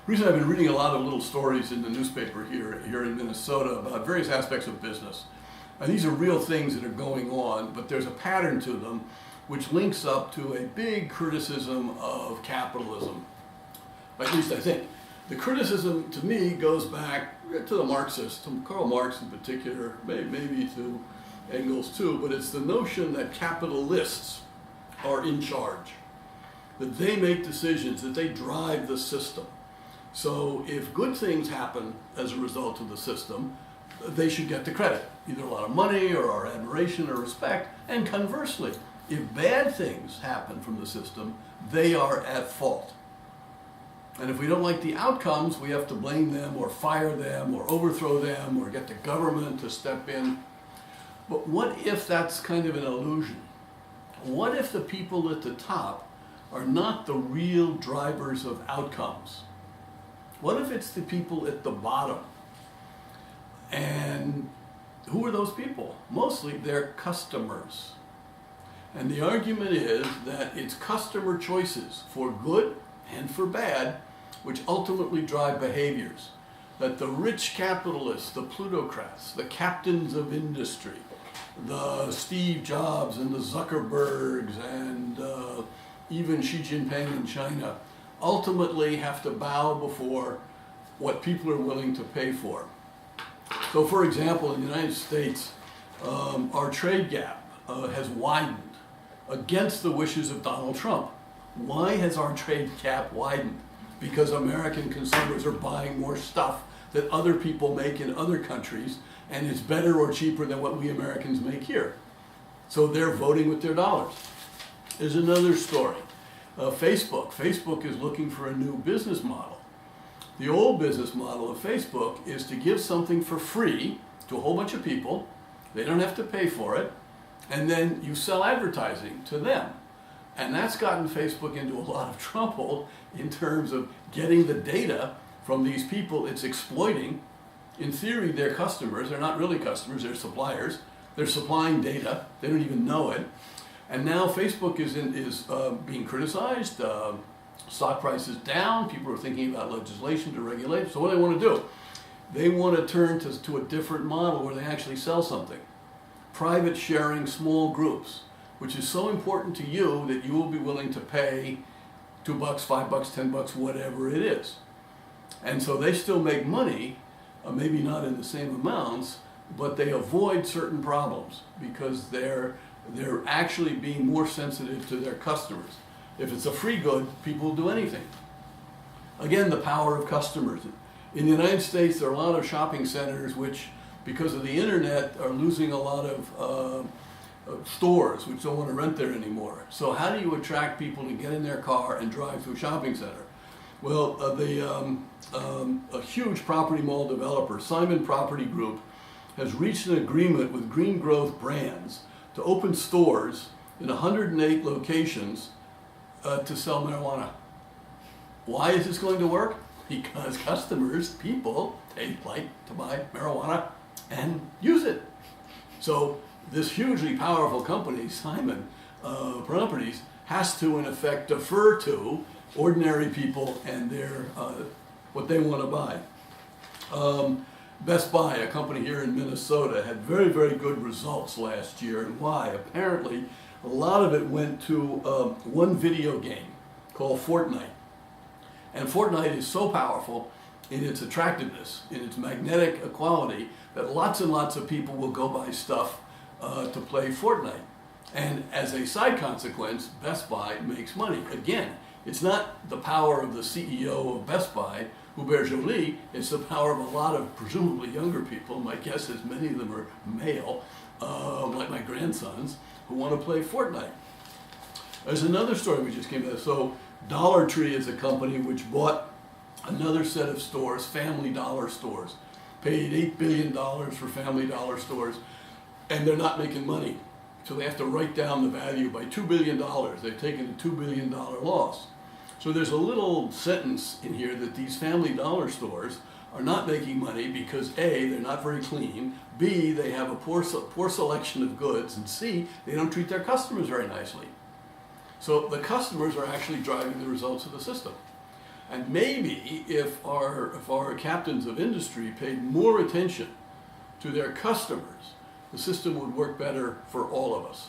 Recently, I've been reading a lot of little stories in the newspaper here in Minnesota about various aspects of business. And these are real things that are going on, but there's a pattern to them which links up to a big criticism of capitalism. At least I think. The criticism, to me, goes back to the Marxists, to Karl Marx in particular, maybe to Engels too, but it's the notion that capitalists are in charge, that they make decisions, that they drive the system. So if good things happen as a result of the system, they should get the credit, either a lot of money or our admiration or respect. And conversely, if bad things happen from the system, they are at fault. And if we don't like the outcomes, we have to blame them or fire them or overthrow them or get the government to step in. But what if that's kind of an illusion? What if the people at the top are not the real drivers of outcomes? What if it's the people at the bottom? And who are those people? Mostly they're customers. And the argument is that it's customer choices for good and for bad which ultimately drive behaviors. That the rich capitalists, the plutocrats, the captains of industry, the Steve Jobs and the Zuckerbergs and even Xi Jinping in China ultimately have to bow before what people are willing to pay for. So for example, in the United States, our trade gap has widened against the wishes of Donald Trump. Why has our trade gap widened? Because American consumers are buying more stuff that other people make in other countries, and it's better or cheaper than what we Americans make here. So they're voting with their dollars. There's another story. Facebook. Facebook is looking for a new business model. The old business model of Facebook is to give something for free to a whole bunch of people. They don't have to pay for it. And then you sell advertising to them. And that's gotten Facebook into a lot of trouble in terms of getting the data from these people it's exploiting. In theory, they're customers. They're not really customers. They're suppliers. They're supplying data. They don't even know it. And now Facebook is being criticized. Stock price is down. People are thinking about legislation to regulate. So what do they want to do? They want to turn to a different model where they actually sell something. Private sharing, small groups, which is so important to you that you will be willing to pay $2, $5, $10, whatever it is. And so they still make money, maybe not in the same amounts, but they avoid certain problems because they're actually being more sensitive to their customers. If it's a free good, people will do anything. Again, the power of customers. In the United States, there are a lot of shopping centers which, because of the internet, are losing a lot of stores which don't want to rent there anymore. So how do you attract people to get in their car and drive to a shopping center? Well, a huge property mall developer, Simon Property Group, has reached an agreement with Green Growth Brands to open stores in 108 locations to sell marijuana. Why is this going to work? Because customers, people, they like to buy marijuana and use it. So this hugely powerful company, Simon Properties, has to, in effect, defer to ordinary people and their what they want to buy. Best Buy, a company here in Minnesota, had very, very good results last year. And why? Apparently, a lot of it went to one video game called Fortnite. And Fortnite is so powerful in its attractiveness, in its magnetic quality, that lots and lots of people will go buy stuff to play Fortnite. And as a side consequence, Best Buy makes money. Again, it's not the power of the CEO of Best Buy, Hubert Joly, it's the power of a lot of presumably younger people. My guess is many of them are male, like my grandsons, who want to play Fortnite. There's another story we just came out. So Dollar Tree is a company which bought another set of stores, Family Dollar stores, paid $8 billion for Family Dollar stores, and they're not making money. So they have to write down the value by $2 billion. They've taken a $2 billion loss. So there's a little sentence in here that these Family Dollar stores are not making money because A, they're not very clean, B, they have a poor selection of goods, and C, they don't treat their customers very nicely. So the customers are actually driving the results of the system. And maybe if our captains of industry paid more attention to their customers, the system would work better for all of us.